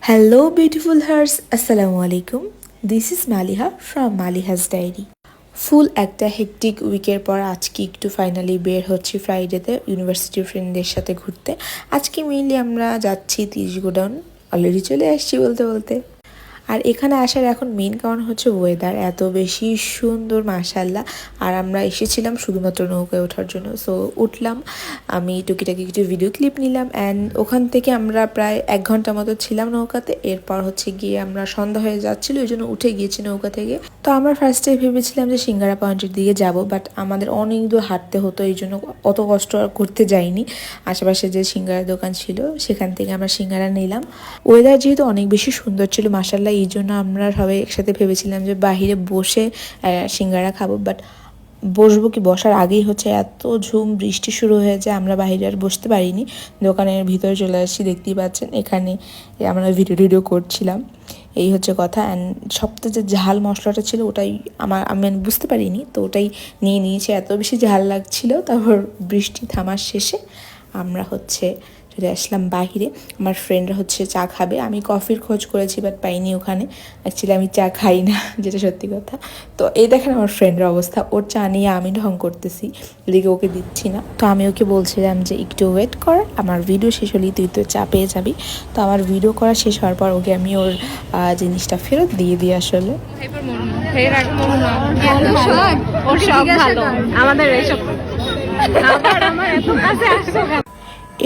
Hello, beautiful hearts. Assalamu alaikum. This is Maliha from Maliha's Diary. ফুল একটা hectic উইকের পর আজকে একটু ফাইনালি বের হচ্ছি ফ্রাইডেতে ইউনিভার্সিটি ফ্রেন্ডদের সাথে ঘুরতে। আজকে মেইনলি আমরা যাচ্ছি 30 গোডাউন, অলরেডি চলে আসছি বলতে বলতে। আর এখানে আসার এখন মেইন কারণ হচ্ছে ওয়েদার এত বেশি সুন্দর মাশাআল্লাহ। আর আমরা এসেছিলাম শুধুমাত্র নৌকায় ওঠার জন্য, সো উঠলাম, আমি টুকিটাকি কিছু ভিডিও ক্লিপ নিলাম অ্যান্ড ওখান থেকে আমরা প্রায় 1 ঘন্টা মতো ছিলাম নৌকাতে। এরপর হচ্ছে গিয়ে আমরা সন্ধ্যা হয়ে যাচ্ছিলো, ওই জন্য উঠে গিয়েছি নৌকা থেকে। তো আমরা ফার্স্টে ভেবেছিলাম যে সিঙ্গারা পয়েন্টের দিকে যাব, বাট আমাদের অনেক দূর হাঁটতে হতো, এই জন্য অত কষ্ট আর করতে যাইনি। আশেপাশে যে সিঙ্গারার দোকান ছিল সেখান থেকে আমরা সিঙ্গারা নিলাম। ওয়েদার যেহেতু অনেক বেশি সুন্দর ছিল মাশাআল্লাহ, এই জন্য আমরা সবাই একসাথে ভেবেছিলাম যে বাহিরে বসে সিঙ্গারা খাবো, বাট বসবো কি বসার আগেই হচ্ছে এত ঝুম বৃষ্টি শুরু হয়ে যায়, আমরা বাইরে আর বসতে পারিনি। দোকানের ভিতরে চলে আসছি, দেখতেই পাচ্ছেন এখানে আমরা ভিডিও করছিলাম। এই হচ্ছে কথা। অ্যান্ড সবথেকে যে ঝাল মশলাটা ছিল ওটাই আমি বুঝতে পারিনি, তো ওটাই নিয়ে নিয়েছি, এত বেশি ঝাল লাগছিল। তারপর বৃষ্টি থামার শেষে আমরা হচ্ছে চলে আসলাম বাহিরে। আমার ফ্রেন্ডরা হচ্ছে চা খাবে, আমি কফির খোঁজ করেছি বাট পাইনি ওখানে। অ্যাকচুয়ালি আমি চা খাই না, যেটা সত্যি কথা। তো এই দেখেন আমার ফ্রেন্ডের অবস্থা, ওর চা নিয়ে আমি ঢং করতেছি, এদিকে ওকে দিচ্ছি না। তো আমি ওকে বলছিলাম যে একটু ওয়েট কর, আমার ভিডিও শেষ হলেই তুই তো চা পেয়ে যাবি। তো আমার ভিডিও করা শেষ হওয়ার পর ওকে আমি ওর জিনিসটা ফেরত দিয়ে দিই আসলে।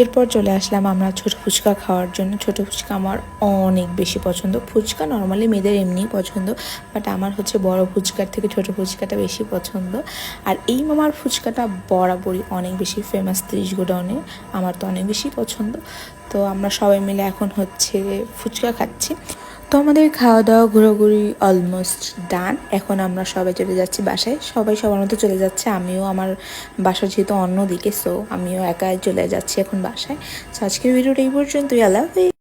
এরপর চলে আসলাম আমরা ছোটো ফুচকা খাওয়ার জন্য। ছোটো ফুচকা আমার অনেক বেশি পছন্দ। ফুচকা নর্মালি মেয়েদের এমনিই পছন্দ, বাট আমার হচ্ছে বড় ফুচকার থেকে ছোটো ফুচকাটা বেশি পছন্দ। আর এই মামার ফুচকাটা বরাবরই অনেক বেশি ফেমাস 30 গোডাউনে, আমার তো অনেক বেশি পছন্দ। তো আমরা সবাই মিলে এখন হচ্ছে ফুচকা খাচ্ছি। তো আমাদের খাওয়া দাওয়া ঘোরাঘুরি অলমোস্ট ডান। এখন আমরা সবাই চলে যাচ্ছি বাসায়, সবাই সবার মতো চলে যাচ্ছে। আমিও আমার বাসা যেহেতু অন্যদিকে, সো আমিও একাই চলে যাচ্ছি এখন বাসায়। তো আজকের ভিডিওটা এই পর্যন্তই। আল্লাহ হাফেজ।